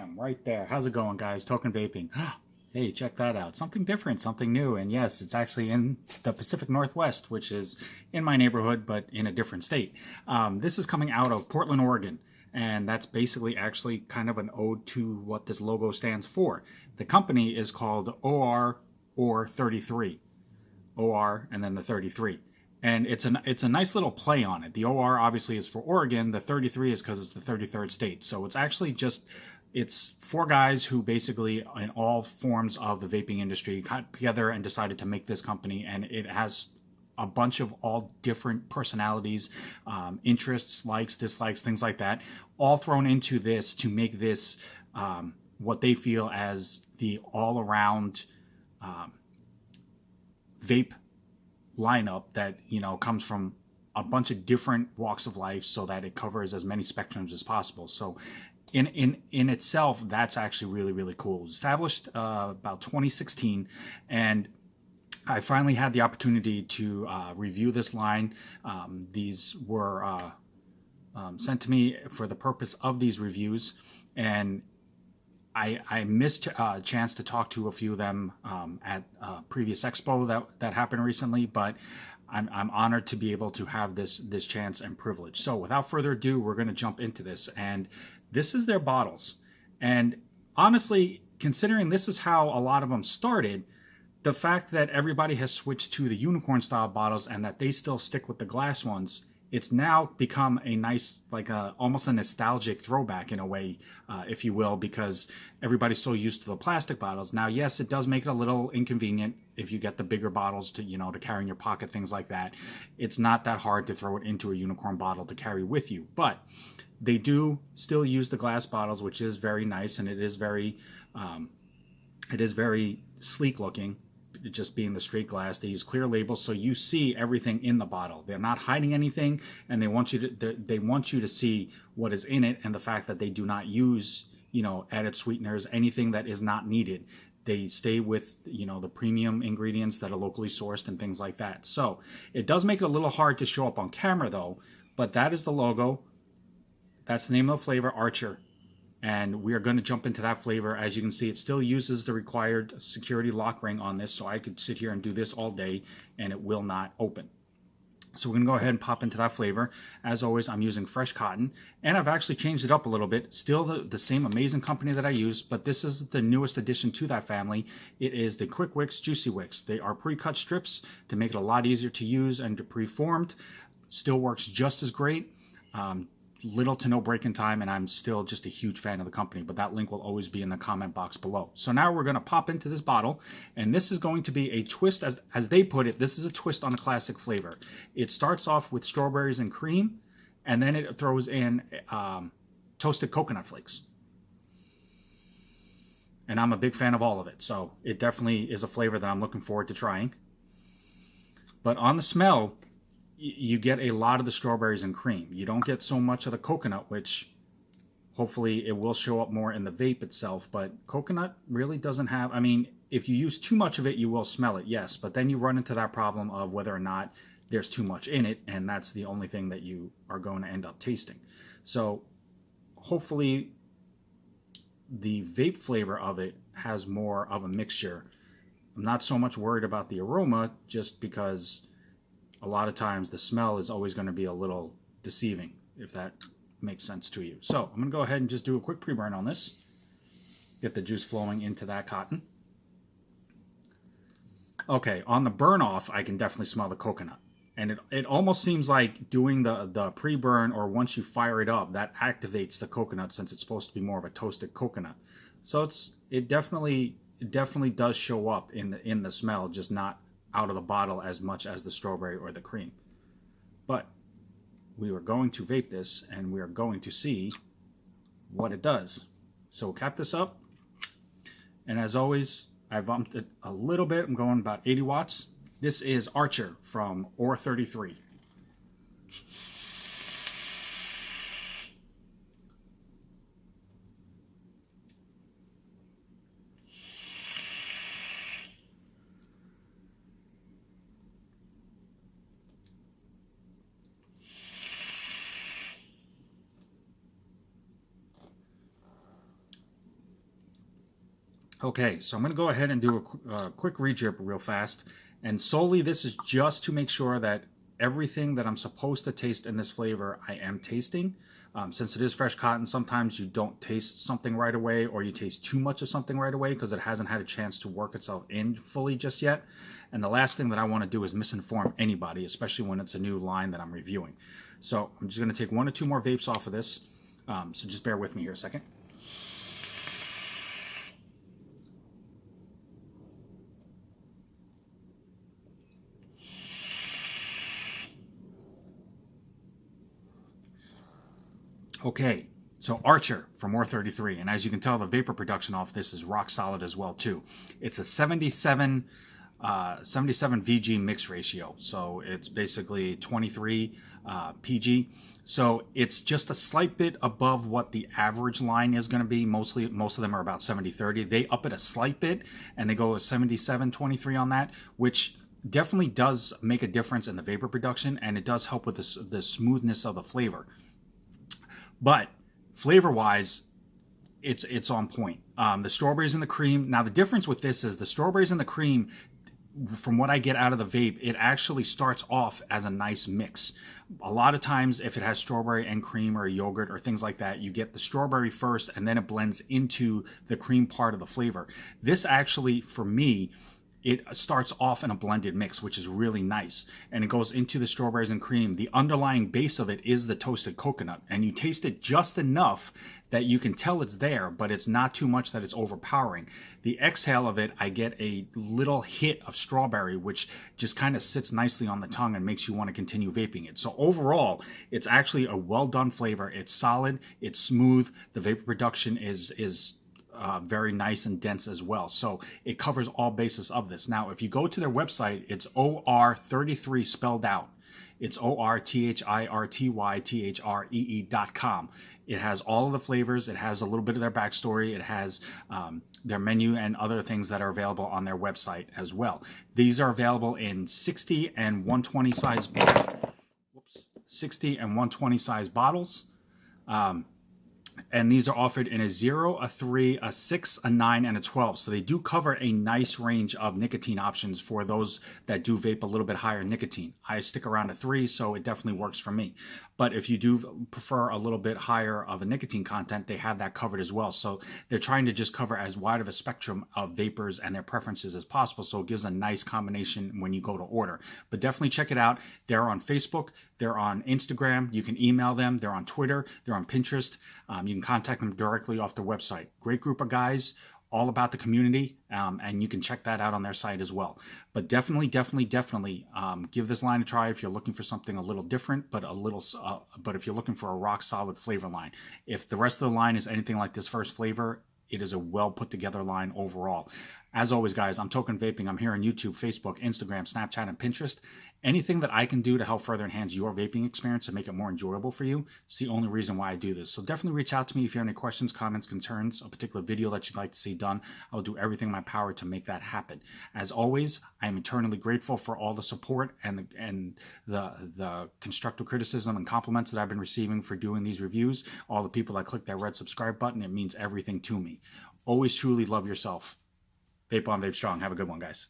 I'm right there. How's it going, guys? Token vaping. Hey, check that out. Something different, something new. And yes, it's actually in the Pacific Northwest, which is in my neighborhood, but in a different state. This is coming out of Portland, Oregon. And that's basically actually kind of an ode to what this logo stands for. The company is called ORthirtythree. OR and then the 33. And it's a nice little play on it. The OR obviously is for Oregon. The 33 is because it's the 33rd state. So it's actually just, it's four guys who basically in all forms of the vaping industry got together and decided to make this company. And it has a bunch of all different personalities, interests, likes, dislikes, things like that, all thrown into this to make this what they feel as the all-around vape lineup that, you know, comes from a bunch of different walks of life so that it covers as many spectrums as possible. So in itself, that's actually really, really cool. It was established about 2016, and I finally had the opportunity to review this line. These were sent to me for the purpose of these reviews, and I missed a chance to talk to a few of them at a previous expo that happened recently, but I'm honored to be able to have this chance and privilege. So without further ado, we're going to jump into this, and this is their bottles. And honestly, considering this is how a lot of them started, the fact that everybody has switched to the unicorn style bottles and that they still stick with the glass ones, it's now become a nice, like almost a nostalgic throwback in a way, if you will, because everybody's so used to the plastic bottles. Now, yes, it does make it a little inconvenient if you get the bigger bottles to, you know, to carry in your pocket, things like that. It's not that hard to throw it into a unicorn bottle to carry with you, but they do still use the glass bottles, which is very nice, and it is very sleek looking. Just being the straight glass, they use clear labels so you see everything in the bottle. They're not hiding anything, and they want you to see what is in it, and the fact that they do not use, you know, added sweeteners, anything that is not needed. They stay with, you know, the premium ingredients that are locally sourced and things like that. So it does make it a little hard to show up on camera though, but that is the logo. That's the name of the flavor, Archer. And we are going to jump into that flavor. As you can see, it still uses the required security lock ring on this, so I could sit here and do this all day and it will not open. So we're going to go ahead and pop into that flavor. As always, I'm using fresh cotton, and I've actually changed it up a little bit. Still the same amazing company that I use, but this is the newest addition to that family. It is the Quick Wicks Juicy Wicks. They are pre-cut strips to make it a lot easier to use and to pre-formed. Still works just as great. Little to no break in time, and I'm still just a huge fan of the company, but that link will always be in the comment box below. So now we're going to pop into this bottle, and this is going to be a twist, as they put it, this is a twist on a classic flavor. It starts off with strawberries and cream, and then it throws in toasted coconut flakes. And I'm a big fan of all of it, so it definitely is a flavor that I'm looking forward to trying. But on the smell, you get a lot of the strawberries and cream. You don't get so much of the coconut, which hopefully it will show up more in the vape itself. But coconut really doesn't have, I mean, if you use too much of it, you will smell it, yes. But then you run into that problem of whether or not there's too much in it, and that's the only thing that you are going to end up tasting. So hopefully the vape flavor of it has more of a mixture. I'm not so much worried about the aroma, just because a lot of times the smell is always going to be a little deceiving, if that makes sense to you. So I'm going to go ahead and just do a quick pre-burn on this. Get the juice flowing into that cotton. Okay, on the burn off, I can definitely smell the coconut. And it almost seems like doing the pre-burn, or once you fire it up, that activates the coconut, since it's supposed to be more of a toasted coconut. So it definitely does show up in the smell, just not out of the bottle as much as the strawberry or the cream. But we are going to vape this, and we are going to see what it does. So we'll cap this up, and as always, I bumped it a little bit. I'm going about 80 watts. This is Archer from ORthirtythree. Okay, so I'm going to go ahead and do a quick re-drip real fast. And solely this is just to make sure that everything that I'm supposed to taste in this flavor, I am tasting. Since it is fresh cotton, sometimes you don't taste something right away, or you taste too much of something right away because it hasn't had a chance to work itself in fully just yet. And the last thing that I want to do is misinform anybody, especially when it's a new line that I'm reviewing. So I'm just going to take 1 or 2 more vapes off of this. So just bear with me here a second. Okay, so Archer from ORthirtythree, and as you can tell, the vapor production off this is rock solid as well too. It's a 77 VG mix ratio, so it's basically 23 PG. So it's just a slight bit above what the average line is going to be. Most of them are about 70-30. They up it a slight bit, and they go a 77-23 on that, which definitely does make a difference in the vapor production, and it does help with the smoothness of the flavor. But flavor-wise, it's on point. The strawberries and the cream. Now, the difference with this is the strawberries and the cream, from what I get out of the vape, it actually starts off as a nice mix. A lot of times, if it has strawberry and cream or yogurt or things like that, you get the strawberry first, and then it blends into the cream part of the flavor. This actually, for me, it starts off in a blended mix, which is really nice. And it goes into the strawberries and cream. The underlying base of it is the toasted coconut. And you taste it just enough that you can tell it's there, but it's not too much that it's overpowering. The exhale of it, I get a little hit of strawberry, which just kind of sits nicely on the tongue and makes you want to continue vaping it. So overall, it's actually a well done flavor. It's solid, it's smooth. The vapor production is very nice and dense as well. So it covers all bases of this. Now, if you go to their website, it's ORthirtythree spelled out. It's ORthirtythree.com. It has all of the flavors. It has a little bit of their backstory. It has their menu and other things that are available on their website as well. These are available in 60 and 120 size. 60 and 120 size bottles. And these are offered in a 0, a 3, a 6, a 9, and a 12. So they do cover a nice range of nicotine options for those that do vape a little bit higher nicotine. I stick around a 3, so it definitely works for me. But if you do prefer a little bit higher of a nicotine content, they have that covered as well. So they're trying to just cover as wide of a spectrum of vapors and their preferences as possible. So it gives a nice combination when you go to order. But definitely check it out. They're on Facebook. They're on Instagram. You can email them. They're on Twitter. They're on Pinterest. You can contact them directly off their website. Great group of guys, all about the community, and you can check that out on their site as well. But definitely give this line a try if you're looking for something a little different, but if you're looking for a rock solid flavor line. If the rest of the line is anything like this first flavor, it is a well put together line overall. As always, guys, I'm Token Vaping. I'm here on YouTube, Facebook, Instagram, Snapchat, and Pinterest. Anything that I can do to help further enhance your vaping experience and make it more enjoyable for you is the only reason why I do this. So definitely reach out to me if you have any questions, comments, concerns, a particular video that you'd like to see done. I will do everything in my power to make that happen. As always, I am eternally grateful for all the support and the constructive criticism and compliments that I've been receiving for doing these reviews. All the people that click that red subscribe button, it means everything to me. Always truly love yourself. Vape on, vape strong. Have a good one, guys.